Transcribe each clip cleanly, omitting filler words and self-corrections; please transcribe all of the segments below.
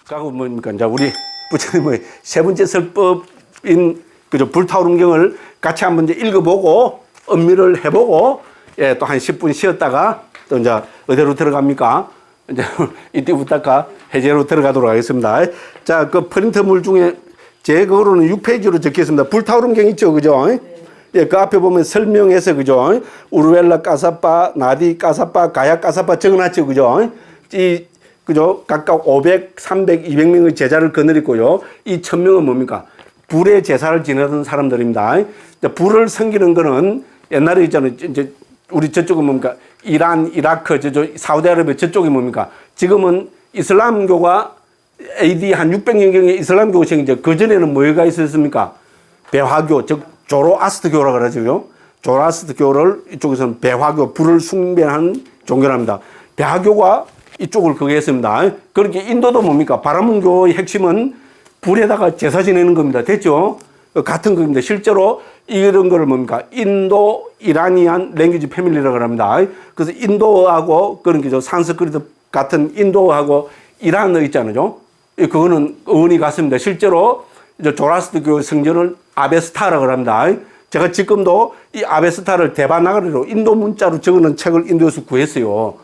가고 뭡니까? 이제 우리 부처님의 세 번째 설법인 그죠 불타오른경을 같이 한번 이제 읽어보고 음미를 해보고 예, 또 한 10분 쉬었다가 또 이제 어디로 들어갑니까? 이제 이때부터가 해제로 들어가도록 하겠습니다. 자, 그 프린트물 중에 제 그거로는 6페이지로 적혔습니다. 불타오른경 있죠, 그죠? 예, 그 앞에 보면 설명해서 그죠? 우르웰라 까사빠, 나디 까사빠, 가야 까사빠 적어놨죠, 그죠? 그죠? 각각 500, 300, 200명의 제자를 거느리고요. 이 1000명은 뭡니까? 불의 제사를 지내던 사람들입니다. 불을 섬기는 거는 옛날에 있잖아요. 이제 우리 저쪽은 뭡니까? 이란, 이라크, 사우디아라비아 저쪽이 뭡니까? 지금은 이슬람교가 AD 한 600년경에 이슬람교가 생기죠. 그전에는 뭐가 있었습니까? 배화교, 즉, 조로아스트교라고 그러죠. 조로아스트교를 이쪽에서는 배화교, 불을 숭배하는 종교랍니다. 배화교가 이쪽을 그게 했습니다. 그렇게 인도도 뭡니까? 바라문교의 핵심은 불에다가 제사 지내는 겁니다. 됐죠? 같은 겁니다. 실제로 이런 거를 뭡니까? 인도 이라니안 랭귀지 패밀리라고 합니다. 그래서 인도하고 그런 게 산스크리트 같은 인도하고 이란어 있잖아요. 그거는 어원이 같습니다. 실제로 조라스트교 성전을 아베스타라고 합니다. 제가 지금도 이 아베스타를 데바나가리로 인도 문자로 적어놓은 책을 인도에서 구했어요.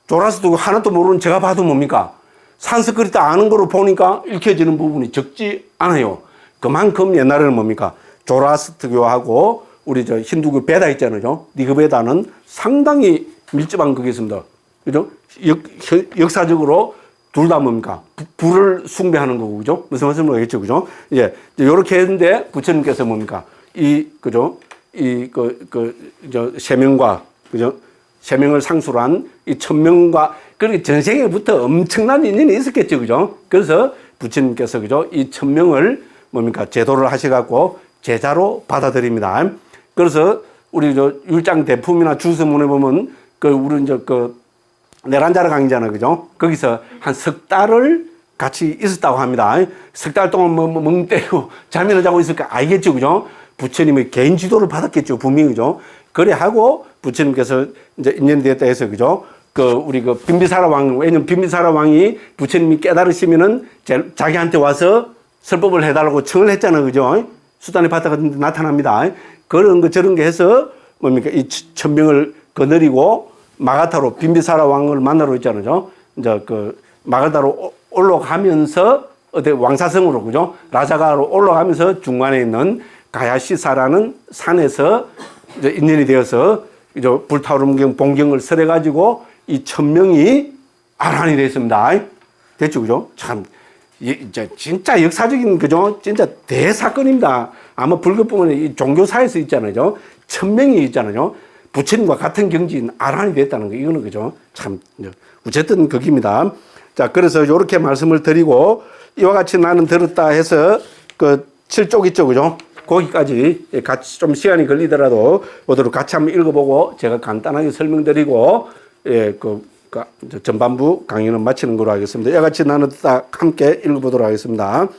조라스트교 하나도 모르는 제가 봐도 뭡니까? 산스크리트 아는 거로 보니까 읽혀지는 부분이 적지 않아요. 그만큼 옛날에는 뭡니까? 조라스트교하고 우리 힌두교 베다 있잖아요. 니그베다는 상당히 밀접한 그게 있습니다. 그죠? 역사적으로 둘 다 뭡니까? 불을 숭배하는 거고, 그죠? 무슨 말씀을 하겠죠, 그죠? 이제, 요렇게 했는데, 부처님께서 뭡니까? 세명과, 그죠? 세명을 상수로 한 이 1000명과, 그렇게 전생에부터 엄청난 인연이 있었겠죠, 그죠? 그래서 부처님께서, 그죠? 이 1000명을 뭡니까? 제도를 하셔갖고 제자로 받아들입니다. 그래서 우리 율장 대품이나 주서문에 보면, 우리 내란자라 강의잖아요, 그죠? 거기서 한 석 달을 같이 있었다고 합니다. 석 달 동안 멍 때리고 잠이나 자고 있을까 알겠죠, 그죠? 부처님의 개인 지도를 받았겠죠, 분명히, 그죠? 그래 하고 부처님께서 이제 인연이 됐다 해서, 그죠? 우리 빈비사라 왕, 왜냐면 빈비사라 왕이 부처님이 깨달으시면은 자기한테 와서 설법을 해달라고 청을 했잖아요, 그죠? 수단의 바다가 나타납니다. 그런 거 저런 게 해서 뭡니까? 이 1000명을 거느리고 마가타로 빈비사라 왕을 만나러 있잖아요. 이제 마가타로 올라가면서 어때 왕사성으로, 그죠? 라자가로 올라가면서 중간에 있는 가야시사라는 산에서 이제 인연이 되어서 이제 불타오름경 본경을 설해가지고 이 1000명이 아란이 됐습니다. 됐죠, 그죠? 참, 진짜 역사적인, 그죠? 진짜 대사건입니다. 아마 불교뿐만 아니라 이 종교사에서 있잖아요. 1000명이 있잖아요. 부처님과 같은 경지인 아란이 됐다는 거, 이거는, 그죠? 참, 어쨌든 거기입니다. 자, 그래서 이렇게 말씀을 드리고, 이와 같이 나는 들었다 해서, 7쪽 있죠, 그죠? 거기까지 같이 좀 시간이 걸리더라도, 오도록 같이 한번 읽어보고, 제가 간단하게 설명드리고, 예, 전반부 강의는 마치는 걸로 하겠습니다. 이와 같이 나는 듣다 함께 읽어보도록 하겠습니다.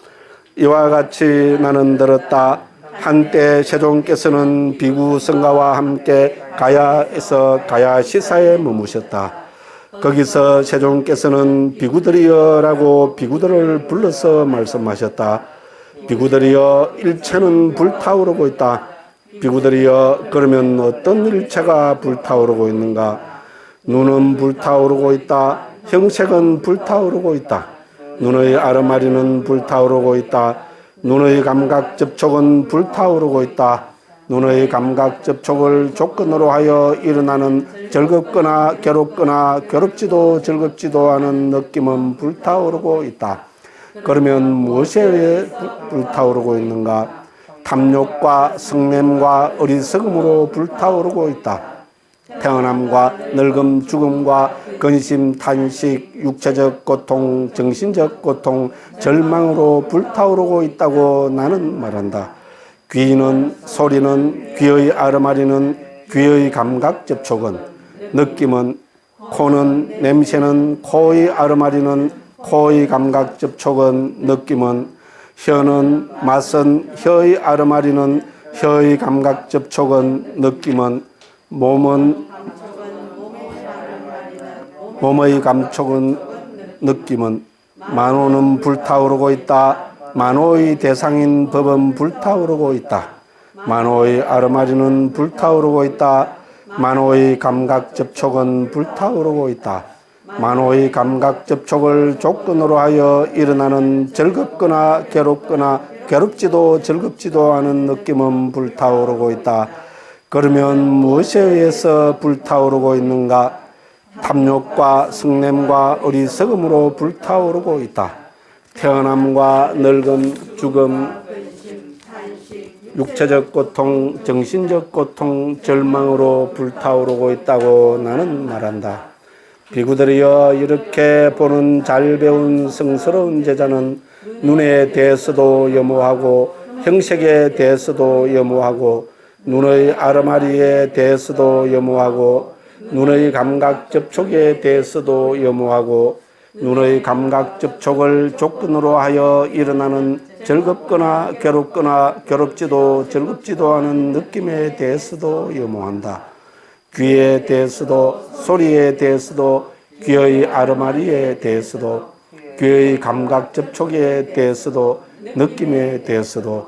이와 같이 나는 들었다. 한때 세종께서는 비구 성가와 함께 가야에서 가야시사에 머무셨다. 거기서 세종께서는 비구들이여라고 비구들을 불러서 말씀하셨다. 비구들이여, 일체는 불타오르고 있다. 비구들이여, 그러면 어떤 일체가 불타오르고 있는가? 눈은 불타오르고 있다. 형색은 불타오르고 있다. 눈의 아르마리는 불타오르고 있다. 눈의 감각 접촉은 불타오르고 있다. 눈의 감각 접촉을 조건으로 하여 일어나는 즐겁거나 괴롭거나 괴롭지도 즐겁지도 않은 느낌은 불타오르고 있다. 그러면 무엇에 의해 불타오르고 있는가? 탐욕과 성냄과 어리석음으로 불타오르고 있다. 태어남과 늙음, 죽음과 근심, 탄식, 육체적 고통, 정신적 고통, 절망으로 불타오르고 있다고 나는 말한다. 귀는, 소리는, 귀의 아르마리는, 귀의 감각 접촉은, 느낌은, 코는, 냄새는, 코의 아르마리는, 코의 감각 접촉은, 느낌은, 혀는, 맛은, 혀의 아르마리는, 혀의 감각 접촉은, 느낌은, 몸은, 몸의 감촉은, 느낌은, 만호는 불타오르고 있다. 만호의 대상인 법은 불타오르고 있다. 만호의 아르마리는 불타오르고 있다. 만호의 감각 접촉은 불타오르고 있다. 만호의 감각 접촉을 조건으로 하여 일어나는 즐겁거나 괴롭거나 괴롭지도 즐겁지도 않은 느낌은 불타오르고 있다. 그러면 무엇에 의해서 불타오르고 있는가? 탐욕과 성냄과 어리석음으로 불타오르고 있다. 태어남과 늙음, 죽음, 육체적 고통, 정신적 고통, 절망으로 불타오르고 있다고 나는 말한다. 비구들이여, 이렇게 보는 잘 배운 성스러운 제자는 눈에 대해서도 염호하고 형색에 대해서도 염호하고 눈의 아르마리에 대해서도 염호하고 눈의 감각 접촉에 대해서도 염호하고 눈의 감각 접촉을 조건으로 하여 일어나는 즐겁거나 괴롭지도 즐겁지도 않은 느낌에 대해서도 염호한다. 귀에 대해서도 소리에 대해서도 귀의 아르마리에 대해서도 귀의 감각 접촉에 대해서도 느낌에 대해서도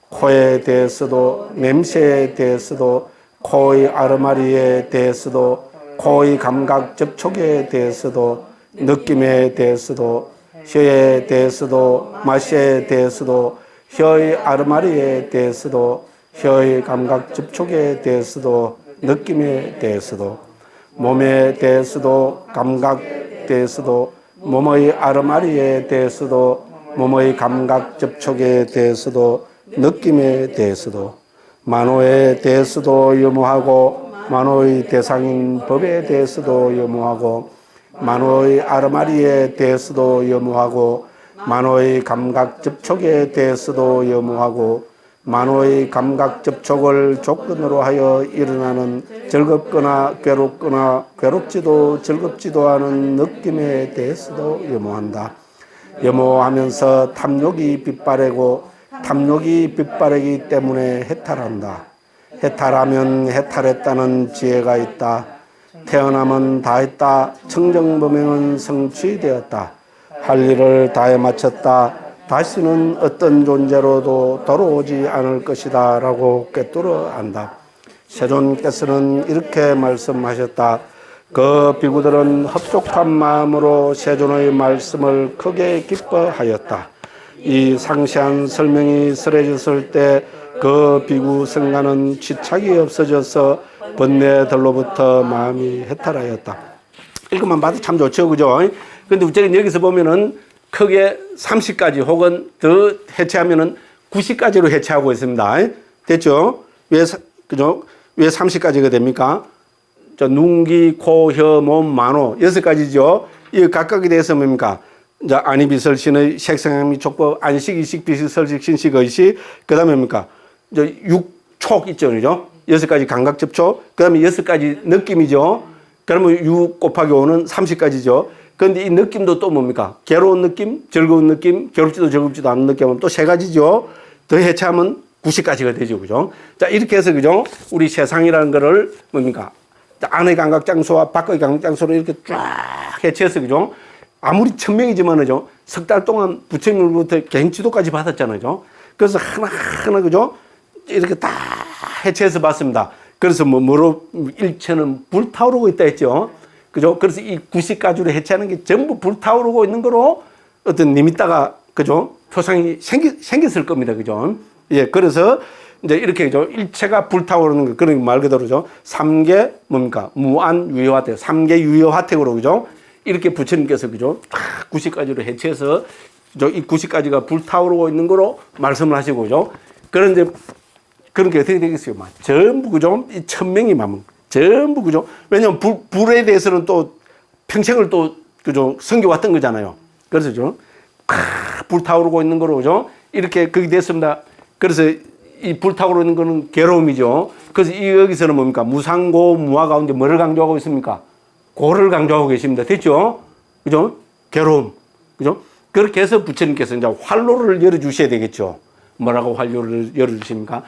코에 대해서도 냄새에 대해서도 코의 아르마리에 대해서도 코의 감각 접촉에 대해서도 느낌에 대해서도 혀에 대해서도 맛에 대해서도 혀의 아르마리에 대해서도 혀의 감각 접촉에 대해서도 느낌에 대해서도 몸에 대해서도 감각에 대해서도 몸의 아르마리에 대해서도 몸의 감각 접촉에 대해서도 느낌에 대해서도 만호에 대해서도 염호하고 만호의 대상인 법에 대해서도 염호하고 만호의 아르마리에 대해서도 염호하고 만호의 감각 접촉에 대해서도 염호하고 만호의 감각 접촉을 조건으로 하여 일어나는 즐겁거나 괴롭지도 즐겁지도 않은 느낌에 대해서도 염호한다. 염호하면서 탐욕이 빗바래고 탐욕이 빗바래기 때문에 해탈한다. 해탈하면 해탈했다는 지혜가 있다. 태어남은 다했다. 청정범행은 성취되었다. 할 일을 다해 마쳤다. 다시는 어떤 존재로도 돌아오지 않을 것이다 라고 꿰뚫어 안다. 세존께서는 이렇게 말씀하셨다. 그 비구들은 흡족한 마음으로 세존의 말씀을 크게 기뻐하였다. 이 상세한 설명이 설해졌을 때 그 비구 성가는 지착이 없어져서 번뇌들로부터 마음이 해탈하였다. 이것만 봐도 참 좋죠, 그죠? 근데 우리가 여기서 보면은 크게 30가지 혹은 더 해체하면은 90가지로 해체하고 있습니다. 됐죠? 그죠? 왜 30가지가 됩니까? 눈, 귀, 코, 혀, 몸, 만호 6가지죠. 이 각각에 대해서 뭡니까? 이제 안이비설신의 색상함이 촉법, 안식, 이식, 비식, 설식, 신식, 의식, 그 다음에 뭡니까? 이제 육촉 있죠, 그죠? 6가지 감각 접촉, 그 다음에 6가지 느낌이죠. 그러면 6 곱하기 5는 30가지죠. 그런데 이 느낌도 또 뭡니까? 괴로운 느낌, 즐거운 느낌, 괴롭지도 즐겁지도 않은 느낌은 또 3가지죠. 더 해체하면 90가지가 되죠, 그죠? 자, 이렇게 해서, 그죠? 우리 세상이라는 거를 뭡니까? 안의 감각 장소와 밖의 감각 장소를 이렇게 쫙 해체해서, 그죠? 아무리 1000명이지만, 그죠? 석 달 동안 부처님으로부터 개인 지도까지 받았잖아요. 그래서 하나하나, 그죠? 이렇게 다 해체해서 봤습니다. 그래서 뭐로 일체는 불타오르고 있다 했죠. 그죠? 그래서 이 90가지로 해체하는 게 전부 불타오르고 있는 거로 어떤 니미따가, 그죠? 표상이 생겼을 겁니다. 그죠? 예, 그래서 이제 이렇게, 그죠? 일체가 불타오르는 거, 그런 말 그대로죠. 3개 뭡니까? 무안 유효화택, 3개 유효화택으로, 그죠? 이렇게 부처님께서, 그죠? 90가지로 해체해서, 그죠? 이 90가지가 불타오르고 있는 거로 말씀을 하시고, 그죠? 그런데 그런 게 어떻게 되겠어요? 전부, 그죠? 이 1000명이 막, 전부, 그죠? 왜냐면 불에 대해서는 또 평생을 또, 그죠? 섬겨왔던 거잖아요. 그래서, 그죠? 불타오르고 있는 거로, 그죠? 이렇게 그게 됐습니다. 그래서 이 불타오르고 있는 거는 괴로움이죠. 그래서 여기서는 뭡니까? 무상고, 무화 가운데 뭐를 강조하고 있습니까? 고를 강조하고 계십니다. 됐죠? 그죠? 괴로움. 그죠? 그렇게 해서 부처님께서 이제 활로를 열어주셔야 되겠죠. 뭐라고 활로를 열어주십니까?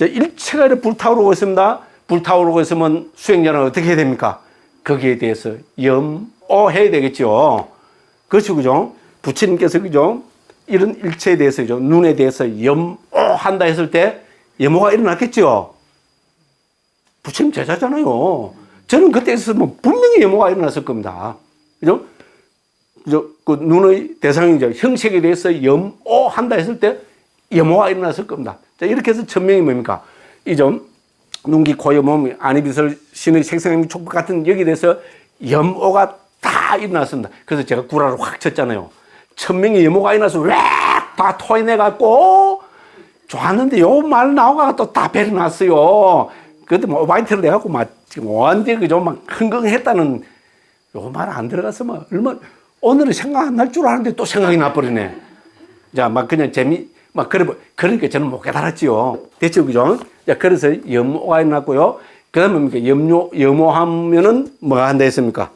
일체가 이렇게 불타오르고 있습니다. 불타오르고 있으면 수행자는 어떻게 해야 됩니까? 거기에 대해서 염오해야 되겠죠. 그렇죠, 그죠? 부처님께서 그죠? 이런 일체에 대해서 그죠? 눈에 대해서 염오한다 했을 때 염오가 일어났겠죠? 부처님 제자잖아요. 저는 그때 있으면 분명히 염오가 일어났을 겁니다. 그죠? 그 눈의 대상이죠. 형색에 대해서 염오한다 했을 때 염오가 일어났을 겁니다. 자, 이렇게 해서 천명이 뭡니까? 이 점, 눈기, 코, 염오, 안이비설, 신의 색성의 촉법 같은 여기에 대해서 염오가 다 일어났습니다. 그래서 제가 구라를 확 쳤잖아요. 천명이 염오가 일어나서 다 토해내갖고 좋았는데 요 말 나오가 또 다 배려 났어요. 그때 뭐 오바이트를 내갖고 막 지금 오한데 그죠? 막 흥흥했다는 요 말 안 들어갔으면 얼마 오늘은 생각 안 날 줄 아는데 또 생각이 나버리네. 자, 막 그냥 막 그러니까 저는 못 깨달았지요. 됐죠, 그죠? 자, 그래서 염오가 일어났고요. 그 다음에 뭡니까? 염오하면은 뭐가 한다 했습니까?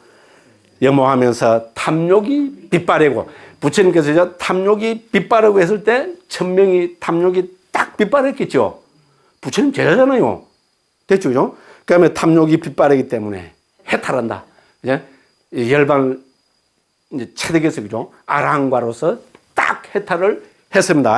염오하면서 탐욕이 빗바래고, 부처님께서 저 탐욕이 빗바래고 했을 때 천명이 탐욕이 딱 빗바랬겠죠. 부처님 제자잖아요. 됐죠, 그죠? 그 다음에 탐욕이 빗바래기 때문에 해탈한다. 이제 열반을 이제 체득해서 그죠? 아라한과로서 딱 해탈을 했습니다.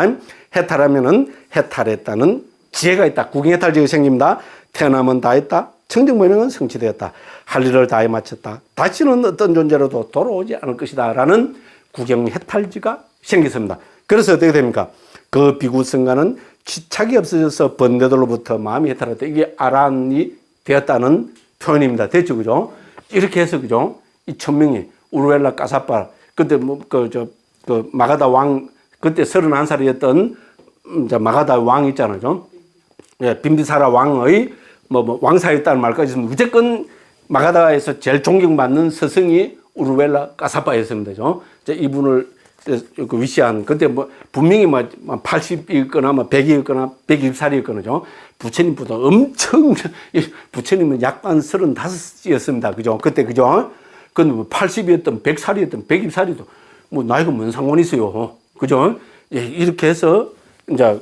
해탈하면은 해탈했다는 지혜가 있다. 구경해탈 지혜가 생깁니다. 태어나면 다 했다. 청정번영은 성취되었다. 할 일을 다해 마쳤다. 다시는 어떤 존재로도 돌아오지 않을 것이다. 라는 구경해탈지가 생겼습니다. 그래서 어떻게 됩니까? 그 비구성가는 치착이 없어져서 번뇌들로부터 마음이 해탈했다. 이게 아란이 되었다는 표현입니다. 됐죠, 그죠? 이렇게 해서 그죠? 이 천명이 우르웰라 까사빠 그때 그 마가다 왕 그때 31살이었던 마가다 왕 있잖아요. 예, 빈비사라 왕의 왕사였다는 말까지 있으면 무조건 마가다에서 제일 존경받는 스승이 우르웰라 까사빠였습니다. 이분을 위시한 그때 분명히 80이었거나 100이었거나 120살이었거든요. 부처님보다 엄청 부처님은 약관 35이었습니다. 그죠? 그때 그죠? 그건 80이었던 100살이었던 120살이도 나이가 뭔 상관이 있어요. 그죠? 예, 이렇게 해서 이제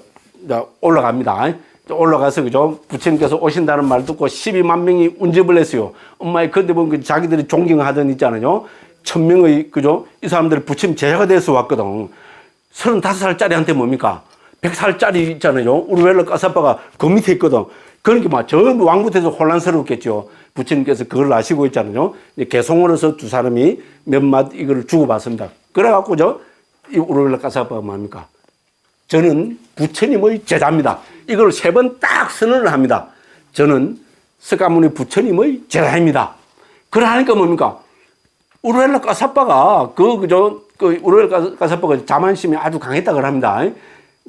올라갑니다. 올라가서 그죠? 부처님께서 오신다는 말 듣고 12만 명이 운집을 했어요. 엄마의 그때 보면 자기들이 존경하던 있잖아요. 1000명의 그죠? 이 사람들이 부처님 제자가 돼서 왔거든. 35살짜리한테 뭡니까? 100살짜리 있잖아요. 우르웰라 까사빠가 그 밑에 있거든. 그러니까 저 왕부터도 혼란스럽겠죠. 부처님께서 그걸 아시고 있잖아요. 개송으로서 두 사람이 몇맛 이걸 주고받습니다. 그래갖고 이 우르웰라 까사빠가 뭡니까? 저는 부처님의 제자입니다. 이걸 3번 딱 선언을 합니다. 저는 석가모니 부처님의 제자입니다. 그러니까 뭡니까? 우르웰라 까사빠가 우르웰라 까사빠가 자만심이 아주 강했다고 합니다.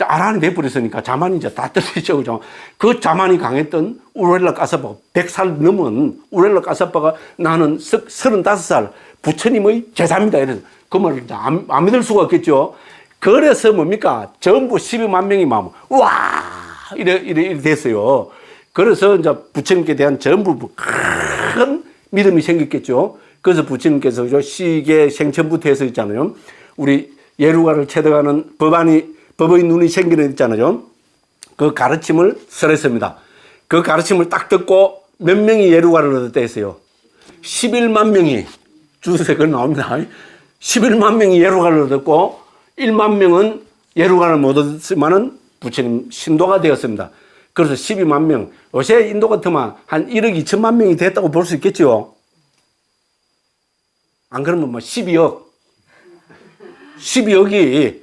아란이 돼버렸으니까 자만이 이제 다 떨어지죠, 그죠? 그 자만이 강했던 우르웰라 까사빠, 100살 넘은 우르웰라 까사빠가 나는 35살 부처님의 제자입니다. 이래서 그 말을 안 믿을 수가 없겠죠. 그래서 뭡니까? 전부 12만 명이 와! 이래 됐어요. 그래서 이제 부처님께 대한 전부 큰 믿음이 생겼겠죠. 그래서 부처님께서 시계 생천부터 해서 있잖아요. 우리 예루가를 체득하는 법의 눈이 생기는 있잖아요. 그 가르침을 설했습니다. 그 가르침을 딱 듣고 몇 명이 예루가를 얻었다 했어요. 11만 명이 주석에 나옵니다. 11만 명이 예루가를 얻었고 1만 명은 예루가를 못 얻었지만은 부처님 신도가 되었습니다. 그래서 12만 명. 요새 인도 같으면 한 1억 2천만 명이 됐다고 볼 수 있겠죠. 안 그러면 12억. 12억이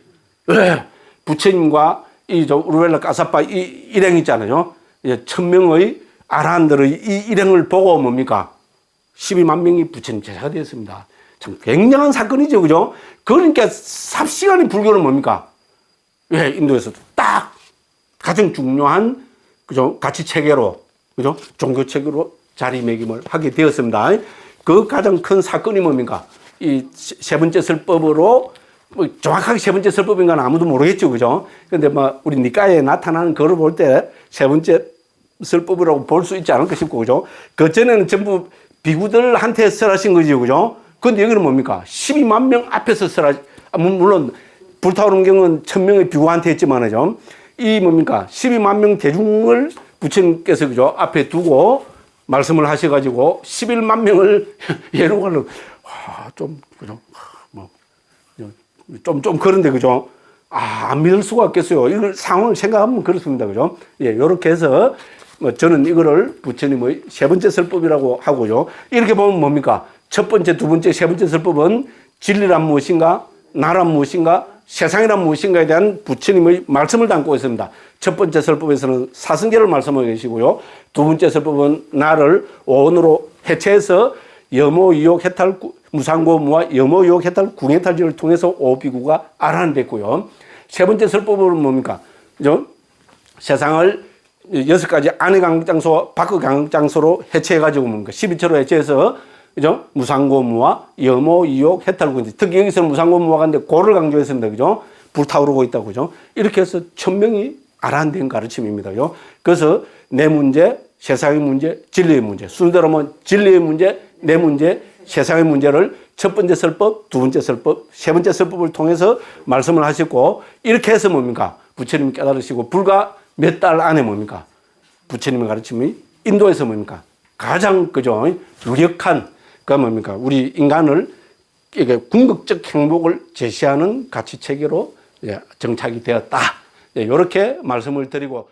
부처님과 우르웰라 까사빠 이 일행 있잖아요. 1000명의 아라한들의 이 일행을 보고 뭡니까? 12만 명이 부처님 제자가 되었습니다. 참 굉장한 사건이죠, 그죠? 그러니까 삽시간에 불교는 뭡니까? 인도에서도 딱 가장 중요한 그죠? 가치 체계로 그죠? 종교 체계로 자리매김을 하게 되었습니다. 그 가장 큰 사건이 뭡니까? 이 세 번째 설법으로 정확하게 세 번째 설법인가는 아무도 모르겠죠, 그죠? 근데 우리 니까에 나타나는 거를 볼 때 세 번째 설법이라고 볼 수 있지 않을까 싶고, 그죠? 그 전에는 전부 비구들한테 설하신 거죠, 그죠? 근데 여기는 뭡니까? 12만 명 앞에서 물론 불타오르는 경우는 1000명의 비구한테 했지만요. 이 뭡니까? 12만 명 대중을 부처님께서 그죠? 앞에 두고 말씀을 하셔가지고 11만 명을 예루가로 그죠? 좀 그런데, 그죠? 안 믿을 수가 없겠어요. 이걸 상황을 생각하면 그렇습니다. 그죠? 예, 요렇게 해서, 저는 이거를 부처님의 세 번째 설법이라고 하고요. 이렇게 보면 뭡니까? 첫 번째, 두 번째, 세 번째 설법은 진리란 무엇인가? 나란 무엇인가? 세상이란 무엇인가에 대한 부처님의 말씀을 담고 있습니다. 첫 번째 설법에서는 사성계를 말씀하고 계시고요. 두 번째 설법은 나를 오온으로 해체해서 염오, 유욕, 해탈, 무상고무와 염오, 유욕, 해탈, 궁해탈지를 통해서 오비구가 알아냈고요. 세 번째 설법은 뭡니까? 그죠? 세상을 6가지 안의 강장소와 밖의 강장소로 해체해가지고 뭡니까? 12처로 해체해서, 그죠? 무상고무와 염오, 유욕, 해탈, 궁해. 특히 여기서는 무상고무와 간데 고를 강조했습니다. 그죠? 불타오르고 있다고. 그죠? 이렇게 해서 천명이 알아낸 가르침입니다요. 그래서 내 문제, 세상의 문제, 진리의 문제. 순서로 하면 진리의 문제, 내 문제, 세상의 문제를 첫 번째 설법, 두 번째 설법, 세 번째 설법을 통해서 말씀을 하셨고, 이렇게 해서 뭡니까? 부처님이 깨달으시고, 불과 몇 달 안에 뭡니까? 부처님의 가르침이 인도에서 뭡니까? 가장, 그죠? 유력한, 그 뭡니까? 우리 인간을 이게 궁극적 행복을 제시하는 가치 체계로 정착이 되었다. 이렇게 말씀을 드리고,